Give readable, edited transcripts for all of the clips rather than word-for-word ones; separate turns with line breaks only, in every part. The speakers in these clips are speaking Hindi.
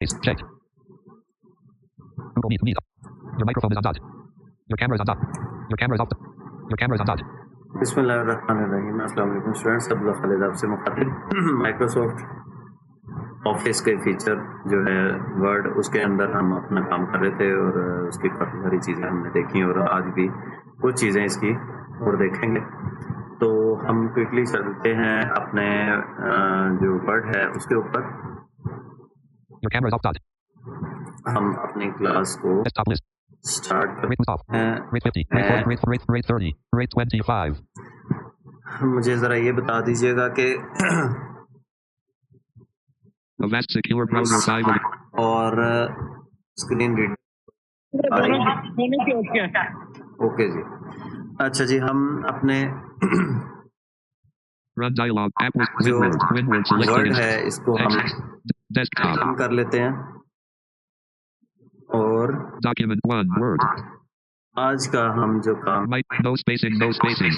It's checked. Google Meet. Meet. Your microphone is on dot. Your camera is on dot. Your camera is off. Your camera is on dot.
बिस्मिल्लाहिर्रहमानिर्रहीम। अस्सलाम वालेकुम स्टूडेंट्स, अब्दुल्ला खालिद आपसे मुखातिब। माइक्रोसॉफ्ट ऑफिस के फीचर जो है वर्ड, उसके अंदर हम अपना काम कर रहे थे और उसकी काफ़ी सारी चीज़ें हमने देखी और आज भी कुछ चीज़ें इसकी और देखेंगे। तो हम क्विकली चलते हैं अपने जो वर्ड है उसके ऊपर।
Your camera is off dot.
हम अपनी क्लास को
Desktop list.
Start
Rate was off.
करते हैं।
Rate 50. Rate 40. Rate 30. Rate 25.
मुझे ज़रा ये बता दीजिएगा कि
Avast secure browser 5.
और स्क्रीन रीड ओके जी। अच्छा जी, हम अपने
Run dialog. App with
जो
Winward selected.
वर्ड है इसको हम
Desktop.
काम कर लेते हैं और
Document 1. Word.
आज का हम जो काम
No spacing. No spacing.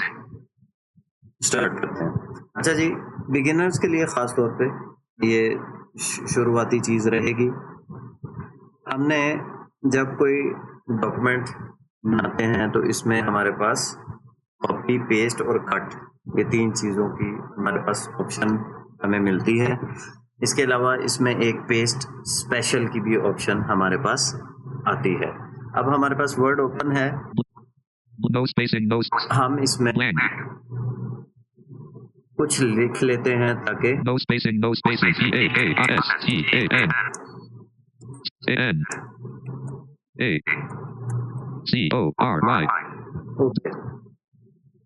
Start करते हैं। अच्छा जी, बिगिनर्स के लिए ख़ास तौर पे ये शुरुआती चीज़ रहेगी। हमने जब कोई डॉक्यूमेंट बनाते हैं तो इसमें हमारे पास कॉपी, पेस्ट और कट, ये तीन चीज़ों की हमारे पास ऑप्शन हमें मिलती है। इसके अलावा इसमें एक पेस्ट स्पेशल की भी ऑप्शन हमारे पास आती है। अब हमारे पास वर्ड ओपन है,
No spacing. No.
हम इसमें
Blank.
कुछ लिख लेते हैं ताकि
No spacing. No spacing. CAASTAN. AN. ACORY.
Okay.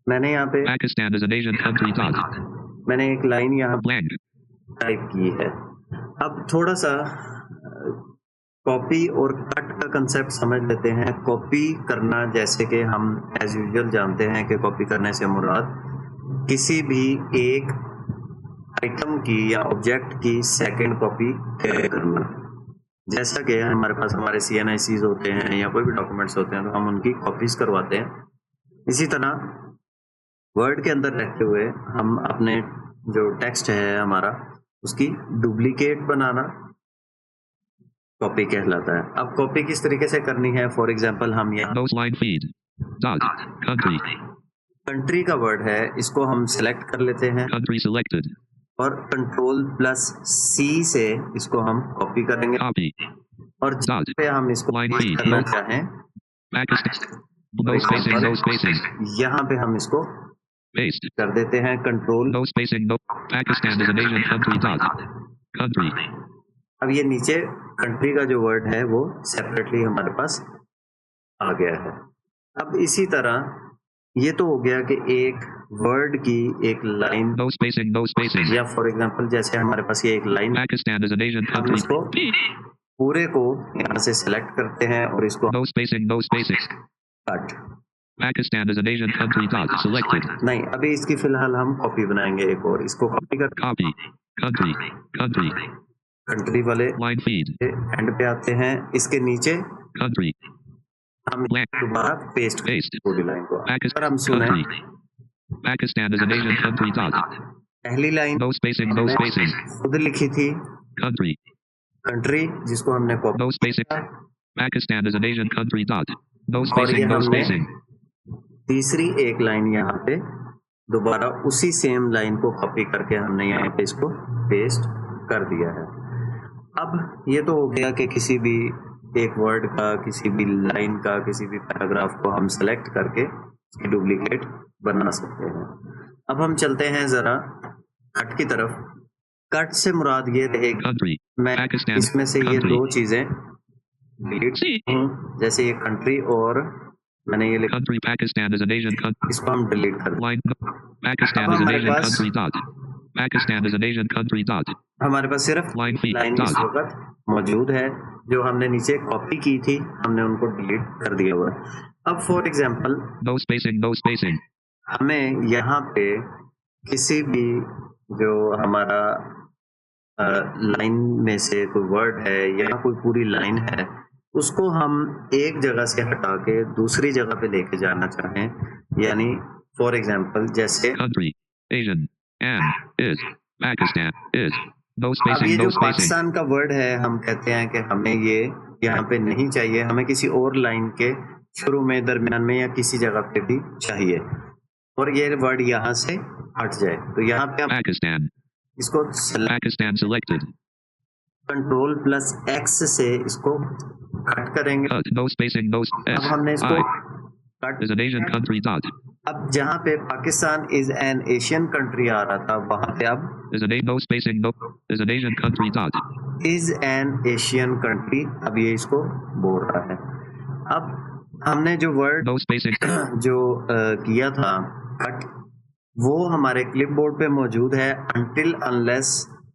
मैंने यहाँ पे
Pakistan is an Asian country. Dot.
मैंने एक लाइन यहाँ
Blank.
टाइप की है। अब थोड़ा सा कॉपी और कट का कंसेप्ट समझ लेते हैं। कॉपी करना, जैसे कि हम एज यूजुअल जानते हैं कि कॉपी करने से मुराद किसी भी एक आइटम की या ऑब्जेक्ट की सेकंड कॉपी करना। जैसा कि हमारे पास हमारे CNICs होते हैं या कोई भी डॉक्यूमेंट्स होते हैं तो हम उनकी कॉपीज करवाते हैं। इसी तरह वर्ड के अंदर रहते हुए हम अपने जो टेक्स्ट है हमारा, उसकी डुप्लीकेट बनाना कॉपी कहलाता है। अब कॉपी किस तरीके से करनी है? फॉर एग्जांपल हम यहाँ
No line feed. Dot. Country.
Country का वर्ड है, इसको हम सेलेक्ट कर लेते हैं
Country selected.
और Ctrl+C से इसको हम कॉपी करेंगे
Copy.
और जहाँ पे हम इसको
Line
पेस्ट
feed.
करना चाहें,
Pakistan. No spacing. No spacing.
यहाँ पे हम इसको
Paste.
कर देते हैं Ctrl।
No spacing. No. Pakistan is an Asian country. Dot. Country.
अब ये नीचे कंट्री का जो वर्ड है वो सेपरेटली हमारे पास आ गया है। अब इसी तरह ये तो हो गया कि एक वर्ड की एक line,
No spacing. No spacing.
या फॉर एग्जांपल जैसे हमारे पास ये एक line,
Pakistan is an Asian
हम
country.
इसको पूरे को यहाँ से सेलेक्ट करते हैं और इसको
No spacing. No spacing.
Cut.
Pakistan is an Asian country. Dot. Selected.
नहीं, अभी इसकी फिलहाल हम कॉपी बनाएंगे एक और, इसको कॉपी कर
Copy. Country. Country.
कंट्री वाले
Line feed.
एंड पे आते हैं। इसके नीचे
Country.
हम
Blank.
दोबारा पेस्ट
Paste.
पूरी लाइन को। अगर
Pakistan.
हम सुने
Country. Pakistan is an Asian country. Dot.
पहली line
No spacing. No spacing.
खुद लिखी थी
Country.
कंट्री, जिसको हमने copy
No spacing. Pakistan is an Asian country. Dot. No
और ये
spacing. No
हमने
spacing.
तीसरी एक लाइन यहाँ पे दोबारा उसी सेम लाइन को कॉपी करके हमने यहाँ पे इसको पेस्ट कर दिया है। अब ये तो हो गया कि किसी भी एक वर्ड का, किसी भी लाइन का, किसी भी पैराग्राफ को हम सेलेक्ट करके इसकी डुप्लीकेट बना सकते हैं। अब हम चलते हैं ज़रा कट की तरफ। कट से मुराद ये रहेगी,
Country.
मैं
Pakistan.
इसमें से ये
Country.
दो चीज़ें डिलीट हूँ, जैसे ये कंट्री और मैंने ये लिखा,
Country. Pakistan is an Asian country.
इसको हम डिलीट कर दें।
Line. Pakistan
अब
is an
हमारे
Asian
pass-
country. Dot. Pakistan is an Asian country. Dot.
हमारे पास सिर्फ
Line feed.
लाइन इस
Dot.
वक्त मौजूद है, जो हमने नीचे कॉपी की थी, हमने उनको डिलीट कर दिया हुआ है। अब for example
No spacing. No spacing.
हमें यहाँ पे किसी भी जो हमारा लाइन में से कोई वर्ड है या कोई पूरी लाइन है, उसको हम एक जगह से हटा के दूसरी जगह पे लेके जाना चाहें, यानी फॉर एग्जांपल जैसे
Country. Asian. And. Is. Pakistan. Is. No
अब
spacing.
ये
No
जो
spacing.
पाकिस्तान का वर्ड है, हम कहते हैं कि हमें ये यहाँ पे नहीं चाहिए, हमें किसी और लाइन के शुरू में, दरमियान में या किसी जगह पे भी चाहिए, और ये वर्ड यहाँ से हट जाए। तो यहाँ पे हम
Pakistan.
इसको
Pakistan selected.
Control plus x से इसको कट करेंगे।
Cut. No spacing. No.
अब
S.
हमने इसको
I.
कट,
Is an Asian country. Dot.
अब जहाँ पे Pakistan is an Asian country आ रहा था, वहां पे अब
Is an A. No spacing. No. Is an Asian country. Dot.
Is an Asian country, अब ये इसको बोल रहा है। अब हमने जो वर्ड
No spacing.
जो किया था कट, वो हमारे क्लिपबोर्ड पे मौजूद है अनटिल अनलेस,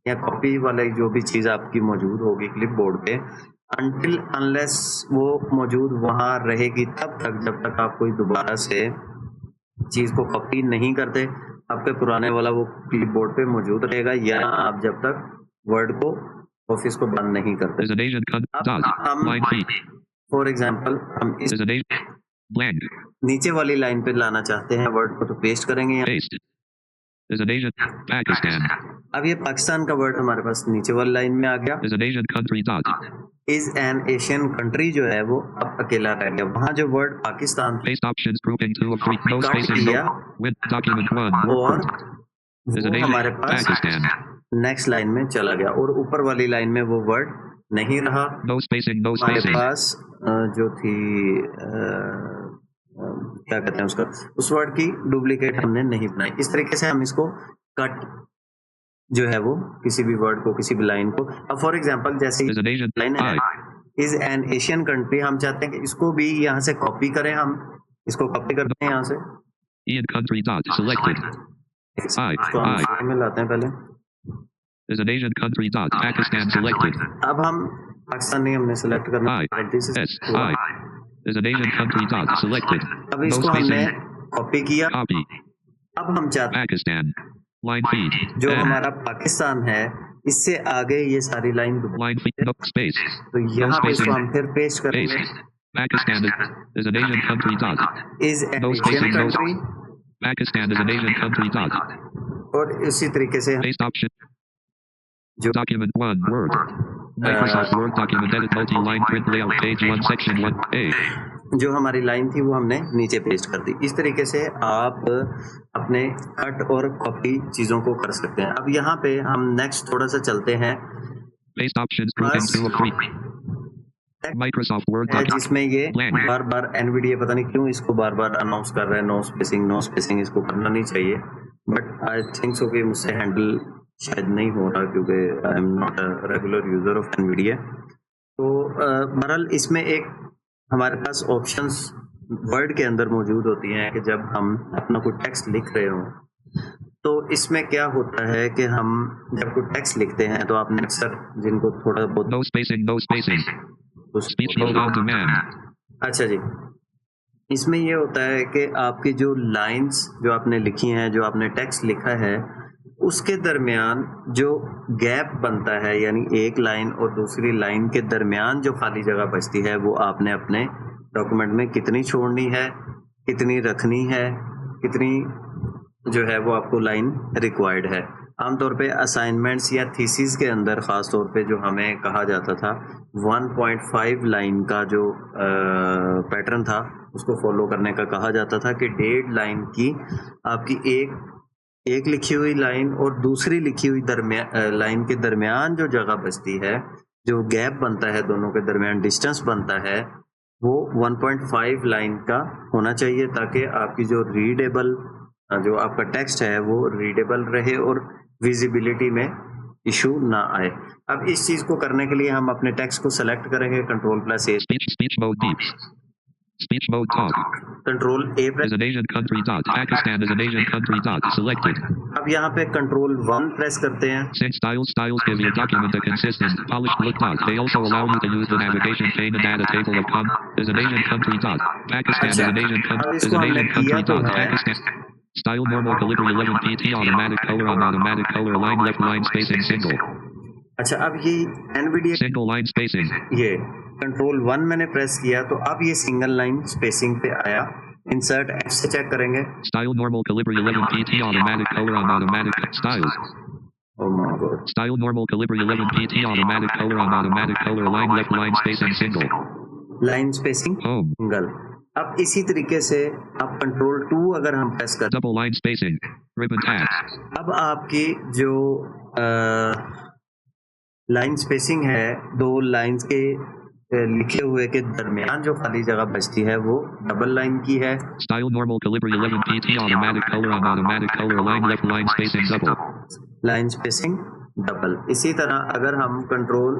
या कॉपी वाले जो भी चीज़ आपकी मौजूद होगी क्लिपबोर्ड पे, अनटिल अनलेस वो मौजूद वहाँ रहेगी तब तक, जब तक आप कोई दोबारा से चीज़ को कॉपी नहीं करते, आपके पुराने वाला वो क्लिपबोर्ड पे मौजूद रहेगा, या आप जब तक वर्ड को, ऑफिस को बंद नहीं करते।
Is an Asian country.
अब
Dot.
हम
Line feet.
फॉर एग्जाम्पल हम इस
Is an Asian. Blank.
नीचे वाली लाइन पे लाना चाहते हैं वर्ड को, तो पेस्ट करेंगे यहाँ।
Paste. Is an Asian. Pakistan.
अब ये पाकिस्तान का वर्ड हमारे पास नीचे वाली लाइन में आ गया।
Is an Asian country. Dot.
Is an Asian country जो है वो अब अकेला रह गया, वहाँ जो word Pakistan
Paste options grouping 2 of 3. No
Cut
spacing.
किया,
No. With document 1.
और
Word. Is an
वो
Asian.
हमारे पास
Pakistan.
नेक्स्ट लाइन में चला गया, और ऊपर वाली लाइन में वो वर्ड नहीं रहा।
No spacing. No
हमारे
spacing.
पास जो थी क्या कहते हैं उसका, उस वर्ड की डुप्लीकेट हमने नहीं बनाई। इस तरीके से हम इसको कट जो है वो किसी भी वर्ड को, किसी भी लाइन को, अब फॉर एग्जांपल जैसे
Is an Asian.
लाइन है
I.
Is an Asian country, हम चाहते हैं कि इसको भी यहाँ से कॉपी करें, हम इसको कॉपी करते हैं यहाँ से,
Ian country. Dot. Selected.
इसको हम
I.
इसमें लाते हैं पहले।
Is an Asian country. Dot. Pakistan selected.
अब हम पाकिस्तान नहीं, हमने सेलेक्ट करना
I.
गलती से
S. I. Is an Asian country. Dot. Selected.
अब
No
इसको हमने
spacing.
कॉपी किया।
Copy.
अब हम चाहते हैं
Pakistan. Line feed.
जो
N.
हमारा पाकिस्तान है, इससे आगे ये सारी line
Line feed. No space.
तो
No
यहाँ पे इसको
spacing.
हम फिर पेस्ट करेंगे।
Paste. Pakistan is an Asian country. Dot.
Is an
No
Asian
spacing. No.
Country,
Pakistan is an Asian country. Dot.
और इसी तरीके से
Paste option.
जो
Document 1. Word. Microsoft Word document edit multi-line print layout page 1 section 1A.
जो हमारी लाइन थी वो हमने नीचे पेस्ट कर दी। इस तरीके से आप अपने कट और कॉपी चीज़ों को कर सकते हैं। अब यहाँ पे हम नेक्स्ट थोड़ा सा चलते हैं,
Paste options grouping
Plus-
2 of 3. Microsoft Word
है
document.
जिसमें ये
Blank.
बार बार एनवीडीए पता नहीं क्यों इसको बार बार अनाउंस कर रहा है, नो स्पेसिंग इसको करना नहीं चाहिए, बट आई थिंक सो कि मुझसे हैंडल शायद नहीं हो रहा, क्योंकि I am not a regular user of NVDA. तो बहरहाल इसमें एक हमारे पास ऑप्शंस वर्ड के अंदर मौजूद होती हैं कि जब हम अपना कोई टेक्स्ट लिख रहे हों, तो इसमें क्या होता है कि हम जब कोई टेक्स्ट लिखते हैं तो आपने अक्सर जिनको थोड़ा बहुत
No spacing. No spacing. Speech mode on demand.
अच्छा जी, इसमें ये होता है कि आपकी जो लाइंस जो आपने लिखी हैं, जो आपने टेक्स्ट लिखा है, उसके दरमियान जो गैप बनता है, यानी एक लाइन और दूसरी लाइन के दरमियान जो खाली जगह बचती है, वो आपने अपने डॉक्यूमेंट में कितनी छोड़नी है, कितनी रखनी है, कितनी जो है वो आपको लाइन रिक्वायर्ड है। आमतौर पे असाइनमेंट्स या थीसिस के अंदर ख़ास तौर पे जो हमें कहा जाता था 1.5 लाइन का जो पैटर्न था उसको फॉलो करने का कहा जाता था कि 1.5 लाइन की आपकी एक लिखी हुई लाइन और दूसरी लिखी हुई लाइन के दरमियान जो जगह बचती है, जो गैप बनता है दोनों के दरमियान डिस्टेंस बनता है, वो 1.5 लाइन का होना चाहिए, ताकि आपकी जो रीडेबल जो आपका टेक्स्ट है वो रीडेबल रहे और विजिबिलिटी में इशू ना आए। अब इस चीज़ को करने के लिए हम अपने टेक्स्ट को सेलेक्ट करेंगे, Ctrl+A,
Speech mode deep. Speech mode talk.
Ctrl+A
Is
press.
an Asian country. Dot. Pakistan is an Asian country. Dot. Selected.
अब यहाँ पे Ctrl+1 प्रेस करते हैं।
Sync styles. Styles give your document a consistent, polished look. Dot. They also allow you to use the navigation pane and add a table of is an Asian country. Dot. Pakistan is an Asian country.
अब
Is
इसको
an
हमने
Asian
किया
country.
तो
Dot.
है।
Pakistan. Style normal calibri 11 pt automatic color on automatic color line left line spacing single.
अच्छा, अब ये NVDA
Single line spacing.
ये Ctrl+1 मैंने प्रेस किया तो अब ये सिंगल लाइन स्पेसिंग पे आया। इंसर्ट F से चेक करेंगे।
Style normal calibri 11 pt automatic color on automatic styles.
Oh my God.
Style normal Calibri 11 PT automatic color on automatic color line left line spacing single.
Line spacing
Home.
Single. अब इसी तरीके से आप कंट्रोल 2 अगर हम प्रेस कर,
Double line spacing. Ribbon tabs.
अब आपकी जो लाइन स्पेसिंग है, दो लाइंस के लिखे हुए के दरमियान जो खाली जगह बचती है वो डबल लाइन की है।
Style normal Calibri 11 PT automatic color on automatic color line left line spacing double.
Line spacing double. इसी तरह अगर हम कंट्रोल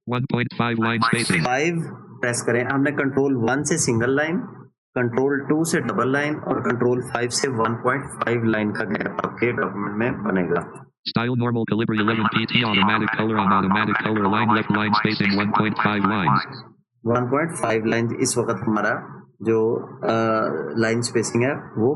1.5 line spacing.
5 प्रेस करें, हमने कंट्रोल 1 से सिंगल लाइन, कंट्रोल 2 से डबल लाइन और कंट्रोल 5 से 1.5 लाइन का गैप आपके डॉक्यूमेंट में बनेगा।
Style normal Calibri 11 PT automatic color on automatic color line left line spacing 1.5 lines.
1.5 line इस वक्त हमारा जो लाइन स्पेसिंग है वो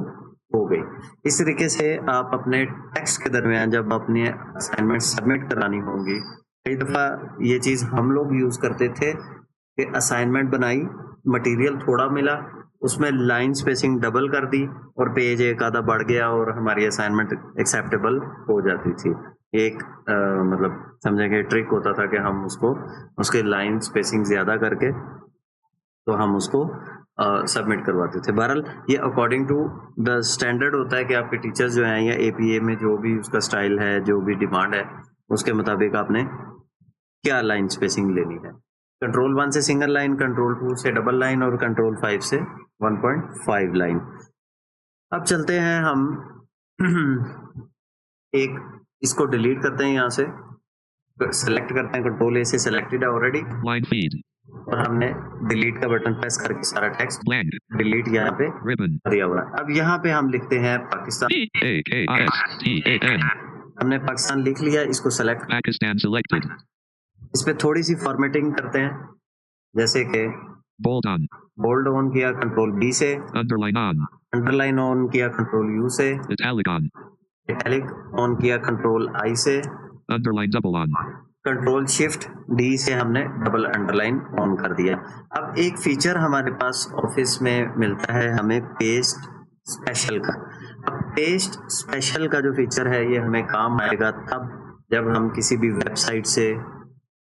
हो गई। इस तरीके से आप अपने टेक्स्ट के दरमियान जब अपनी असाइनमेंट सबमिट करानी होंगी, कई दफ़ा ये चीज़ हम लोग यूज़ करते थे कि असाइनमेंट बनाई, मटेरियल थोड़ा मिला, उसमें लाइन स्पेसिंग डबल कर दी और पेज एक आधा बढ़ गया और हमारी असाइनमेंट एक्सेप्टेबल हो जाती थी। एक मतलब समझे कि ट्रिक होता था कि हम उसको उसके लाइन स्पेसिंग ज़्यादा करके तो हम उसको सबमिट करवाते थे। बहरहाल ये अकॉर्डिंग टू द स्टैंडर्ड होता है कि आपके टीचर्स जो हैं या APA में जो भी उसका स्टाइल है, जो भी डिमांड है, उसके मुताबिक आपने क्या लाइन स्पेसिंग लेनी है। कंट्रोल 1 से सिंगल लाइन, कंट्रोल 2 से डबल लाइन और कंट्रोल 5 से 1.5 लाइन। अब चलते हैं हम एक इसको डिलीट करते हैं, यहाँ से सेलेक्ट करते हैं, कंट्रोल A से सेलेक्टेड है ऑलरेडी
Line feed.
और हमने डिलीट का बटन प्रेस करके सारा टेक्स्ट
Blank.
डिलीट यहाँ पे
Ribbon.
दिया हुआ है। अब यहाँ पे हम लिखते हैं पाकिस्तान,
PAKISTAN.
हमने पाकिस्तान लिख लिया, इसको सेलेक्ट,
Pakistan selected.
इस पे थोड़ी सी फॉर्मेटिंग करते हैं, जैसे कि
Bold on.
बोल्ड ऑन किया कंट्रोल B से,
Underline on.
अंडरलाइन ऑन किया कंट्रोल U से,
Italic on.
इटैलिक ऑन किया कंट्रोल I से,
Underline double on.
Control shift D से हमने डबल अंडरलाइन ऑन कर दिया। अब एक फीचर हमारे पास ऑफिस में मिलता है हमें पेस्ट स्पेशल का। अब पेस्ट स्पेशल का जो फीचर है ये हमें काम आएगा तब जब हम किसी भी वेबसाइट से,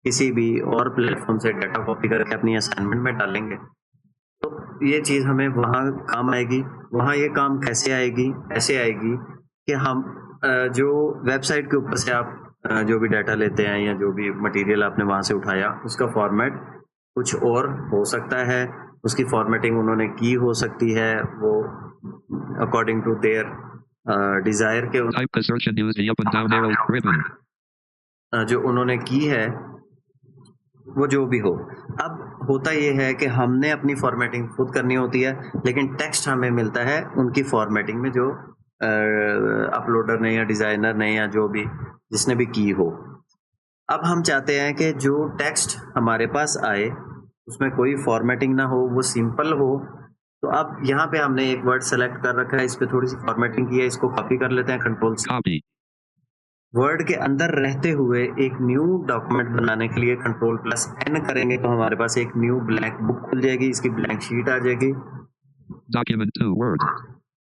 किसी भी और प्लेटफॉर्म से डाटा कॉपी करके अपनी असाइनमेंट में डालेंगे, तो ये चीज़ हमें वहाँ काम आएगी। वहाँ ये काम कैसे आएगी? ऐसे आएगी कि हम जो वेबसाइट के ऊपर से आप जो भी डाटा लेते हैं या जो भी मटेरियल आपने वहाँ से उठाया, उसका फॉर्मेट कुछ और हो सकता है, उसकी फॉर्मेटिंग उन्होंने की हो सकती है, वो अकॉर्डिंग टू देयर डिज़ायर के
Type the search and use the up and down arrow ribbon.
जो उन्होंने की है वो जो भी हो। अब होता ये है कि हमने अपनी फॉर्मेटिंग खुद करनी होती है, लेकिन टेक्स्ट हमें मिलता है उनकी फॉर्मेटिंग में जो अपलोडर ने या डिज़ाइनर ने या जो भी जिसने भी की हो। अब हम चाहते हैं कि जो टेक्स्ट हमारे पास आए उसमें कोई फॉर्मेटिंग ना हो, वो सिंपल हो। तो अब यहाँ पे हमने एक वर्ड सेलेक्ट कर रखा है, इस पे थोड़ी सी फॉर्मेटिंग की है, इसको कॉपी कर लेते हैं कंट्रोल से।
Copy.
वर्ड के अंदर रहते हुए एक न्यू डॉक्यूमेंट बनाने के लिए कंट्रोल प्लस N करेंगे तो हमारे पास एक न्यू ब्लैंक बुक खुल जाएगी, इसकी ब्लैंक शीट आ जाएगी।
Document 2 Word.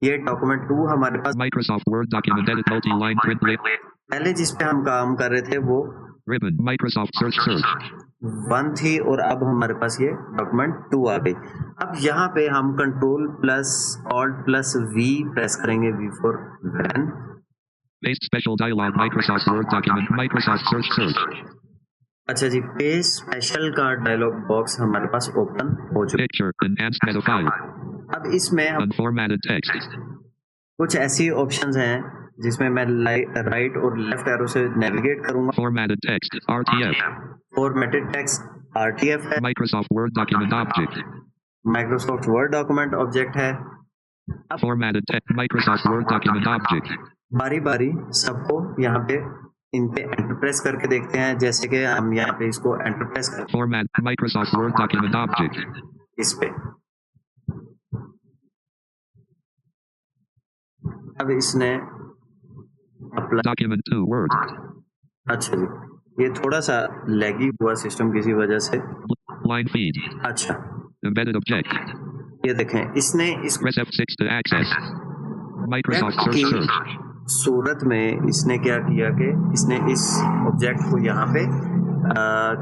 ये डॉक्यूमेंट 2 हमारे पास
Microsoft Word document edit multi-line print link.
पहले जिस पे हम काम कर रहे थे वो
Ribbon. Microsoft search.
1 थी और अब हमारे पास ये डॉक्यूमेंट 2 आ गई। अब यहाँ पे हम control plus alt plus V press करेंगे, V for van.
Paste special dialog Microsoft Word document Microsoft search.
अच्छा जी, पेज स्पेशल का डायलॉग बॉक्स हमारे पास ओपन हो चुका है।
Picture. Enhanced meta file.
अब इसमें हम
Unformatted text.
कुछ ऐसी ऑप्शंस हैं जिसमें मैं राइट और लेफ्ट एरो से नेविगेट करूंगा।
Formatted text. RTF.
Formatted text RTF है,
Microsoft Word document object.
Microsoft word document object है। अब
Formatted text. Microsoft Word document object.
बारी बारी सबको यहाँ पे इन पे एंटर प्रेस करके देखते हैं, जैसे कि हम यहाँ पे इसको एंटर प्रेस करते
Format. Microsoft Word document object.
हैं इस पे। अब इसने अप्लाई,
Document 2 Word.
अच्छा जी, ये थोड़ा सा लैगी हुआ सिस्टम किसी वजह से।
Line feed.
अच्छा,
Embedded object.
ये देखें इसने इस
Press F6 to access. Microsoft
की
search.
सूरत में इसने क्या किया कि इसने इस ऑब्जेक्ट को यहाँ पे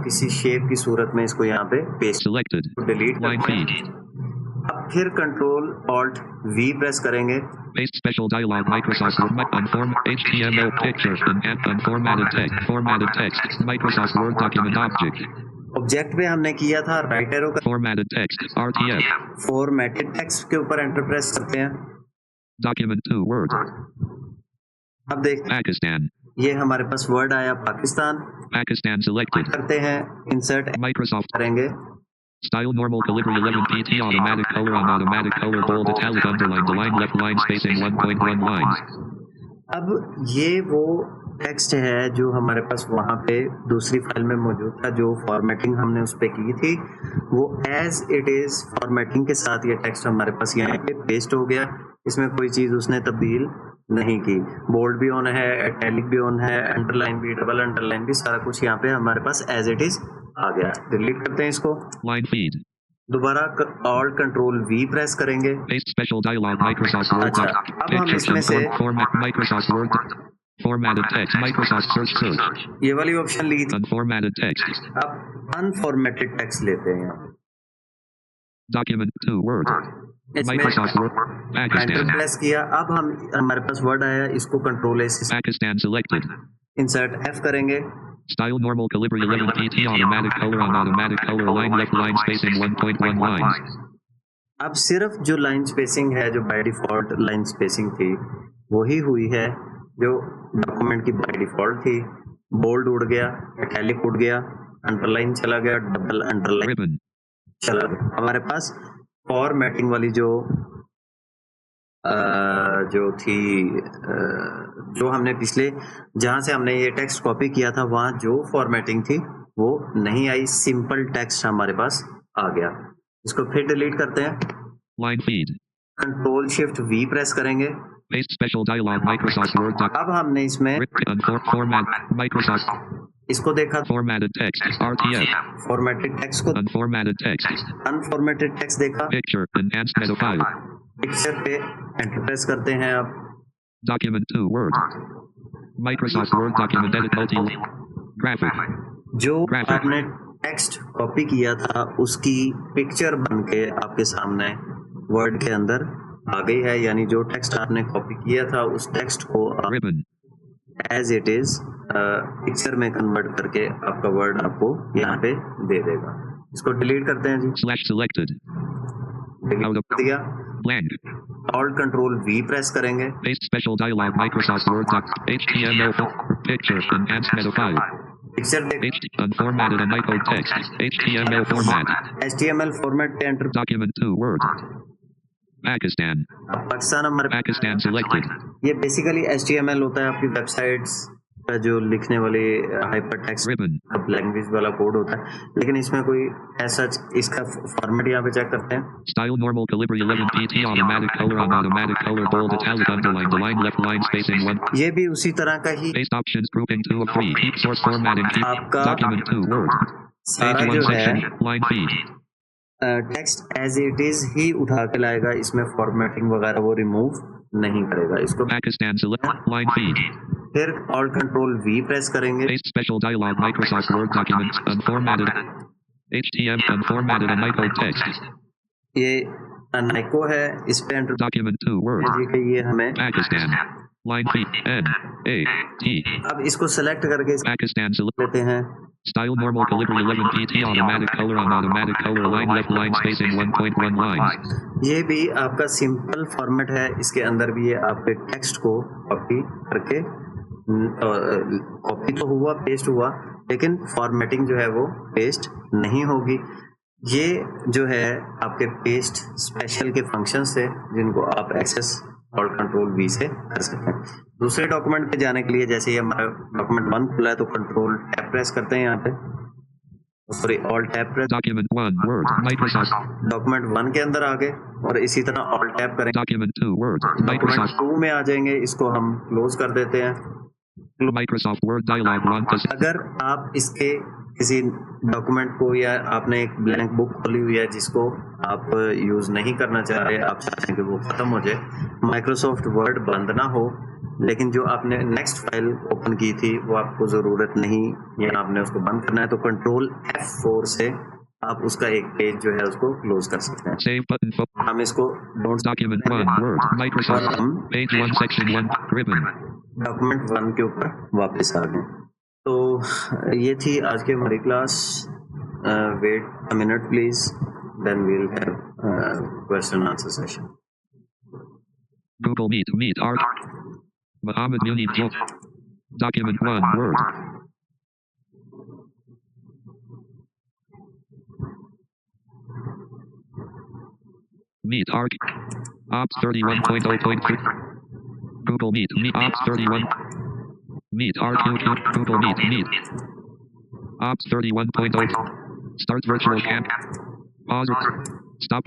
किसी शेप की सूरत में इसको यहाँ पे पेस्ट
Selected.
डिलीट
Line
करते
feed.
हैं। अब फिर कंट्रोल ऑल्ट वी प्रेस करेंगे।
Paste special dialog Microsoft Word HTML picture and unformatted text. Formatted text. Microsoft Word document object.
Object पे हमने किया था राइट एरो का
Formatted text. RTF.
Formatted text के ऊपर एंटर प्रेस करते हैं।
Document 2 Word.
अब देखते हैं
Pakistan.
ये हमारे पास वर्ड आया पाकिस्तान।
Pakistan selected.
करते हैं इंसर्ट
Microsoft.
करेंगे।
Style normal calibri 11 PT automatic color on automatic color bold italic underline the line left line spacing 1.1 lines.
अब ये वो टेक्स्ट है जो हमारे पास वहाँ पे दूसरी फाइल में मौजूद था, जो फॉर्मेटिंग हमने उस पर की थी, वो एज इट इज फॉर्मेटिंग के साथ ये टेक्स्ट हमारे पास यहाँ पे पेस्ट हो गया। इसमें कोई चीज़ उसने तब्दील नहीं की। बोल्ड भी ऑन है, इटैलिक भी ऑन है, अंडरलाइन भी, डबल अंडरलाइन भी, सारा कुछ यहाँ पे हमारे पास एज इट इज आ गया। डिलीट करते हैं इसको।
Line feed.
दोबारा ऑल्ट कंट्रोल वी प्रेस करेंगे।
Paste special dialog Microsoft Word
अच्छा,
doc.
अब हम
Pictures
इसमें से
format Microsoft Word formatted text Microsoft search
ये वाली ऑप्शन ली थी।
unformatted text
अब अनफॉर्मेटेड टेक्स्ट लेते हैं।
document 2 Word
इसमें
Microsoft Word
enter
Pakistan
press किया। अब हमारे पास वर्ड आया, इसको कंट्रोल ए से
Pakistan selected.
इंसर्ट एफ करेंगे।
Style normal calibri 11 PT automatic color on automatic color line left line spacing 1.1 lines.
अब सिर्फ जो लाइन स्पेसिंग है, जो बाय डिफॉल्ट लाइन स्पेसिंग थी, वही हुई है जो डॉक्यूमेंट की बाय डिफॉल्ट थी। बोल्ड उड़ गया, इटैलिक उड़ गया, अंडरलाइन चला गया, डबल अंडरलाइन
Ribbon.
चला गया। हमारे पास फॉर्मेटिंग वाली जो थी, जो हमने पिछले जहाँ से हमने ये टेक्स्ट कॉपी किया था, वहाँ जो फॉर्मेटिंग थी वो नहीं आई। सिंपल टेक्स्ट हमारे पास आ गया। इसको फिर डिलीट करते हैं।
Line feed.
Control shift we press करेंगे।
Paste special dialog Microsoft Word doc.
अब हमने इसमें
Format Microsoft
इसको देखा,
formatted text RTF.
Formatted text को,
Unformatted text.
अनफॉर्मेटेड टेक्स्ट देखा।
Picture enhanced meta file.
Picture पे एंटर प्रेस करते हैं। अब
Document 2 Word. Microsoft Word document edit multi graphic.
जो
Graphic.
आपने टेक्स्ट कॉपी किया था उसकी पिक्चर बन के आपके सामने वर्ड के अंदर आ गई है। यानी जो टेक्स्ट आपने कॉपी किया था उस टेक्स्ट को
Ribbon.
As it is picture में कन्वर्ट करके आपका वर्ड आपको यहाँ पे दे देगा। इसको डिलीट करते हैं जी।
Slash selected.
डिलीट कर दिया।
Blank.
Alt control we press करेंगे।
Paste special dialog Microsoft Word doc. HTML picture enhanced meta file.
Picture देख,
Unformatted and micro text. HTML format.
HTML format पे एंटर।
Document 2 Word. Pakistan.
अब पाकिस्तान हमारे
Pakistan selected.
ये बेसिकली HTML होता है आपकी वेबसाइट्स का जो लिखने वाले हाइपर टेक्स्ट
Ribbon.
लैंग्वेज वाला कोड होता है, लेकिन इसमें कोई ऐसा इसका फॉर्मेट यहाँ पे चेक करते हैं।
Style normal calibri 11 PT automatic color on automatic color bold italic underline the line left line spacing 1.
ये भी उसी तरह का ही
Paste options grouping 2 of 3. Keep source formatting. Keep
आपका
document 2 Word.
सारा
Page 1
जो है
section. Line feed.
Text as it is ही उठा के लाएगा। इसमें फॉर्मेटिंग वगैरह वो रिमूव नहीं करेगा। इसको
Pakistan select. Line feed.
फिर ऑल्ट कंट्रोल वी प्रेस करेंगे।
Paste special dialog Microsoft Word documents unformatted. HTML unformatted and micro text.
ये नाइको है, इस पे एंटर
Document 2 Word.
कीजिए कि ये हमें,
Pakistan. Line feed. N A T.
अब इसको सेलेक्ट करके
Pakistan select.
लेते हैं।
Style normal calibri 11 PT automatic color on automatic color line left line spacing 1.1 lines.
ये भी आपका सिंपल फॉर्मेट है। इसके अंदर भी ये आपके टेक्स्ट को कॉपी करके, कॉपी तो हुआ, पेस्ट हुआ, लेकिन फॉर्मेटिंग जो है वो पेस्ट नहीं होगी। ये जो है आपके पेस्ट स्पेशल के फंक्शंस है जिनको आप एक्सेस और कंट्रोल वी से कर सकते हैं। दूसरे डॉक्यूमेंट पे जाने के लिए, जैसे ये हमारा डॉक्यूमेंट 1 खुला है तो कंट्रोल टैब प्रेस करते हैं यहाँ पे, sorry alt tab press.
Document 1 Word. Microsoft.
Document 1 के अंदर आ गए और इसी तरह ऑल्ट टैब करेंगे।
Document 2 Word.
Document
Microsoft.
2 में आ जाएंगे, इसको हम क्लोज कर देते हैं।
Microsoft Word dialog 1.
अगर आप इसके किसी डॉक्यूमेंट को, या आपने एक ब्लैंक बुक खोली हुई है जिसको आप यूज नहीं करना चाह रहे, आप चाहते हैं कि वो खत्म हो जाए, माइक्रोसॉफ्ट वर्ड बंद ना हो, लेकिन जो आपने नेक्स्ट फाइल ओपन की थी वो आपको ज़रूरत नहीं, या आपने उसको बंद करना है तो कंट्रोल F4 से आप उसका एक पेज जो है उसको क्लोज कर सकते हैं।
Save button.
हम इसको
Document 1. Word. Microsoft.
हम
Page 1. Section 1. Ribbon.
डॉक्यूमेंट 1 के ऊपर वापस आ गए। तो ये थी आज की हमारी class. Wait a minute please, then we'll have question answer session.
Google Meet. Meet. Art. Mohammed Munib Joe. Document 1. Word. Meet. Arc. Ops 31.0.3. Google Meet. Meet. Ops 31. Meet. RQQ. Google Meet. Meet. Ops 31.0. Start virtual cam. Pause. Stop.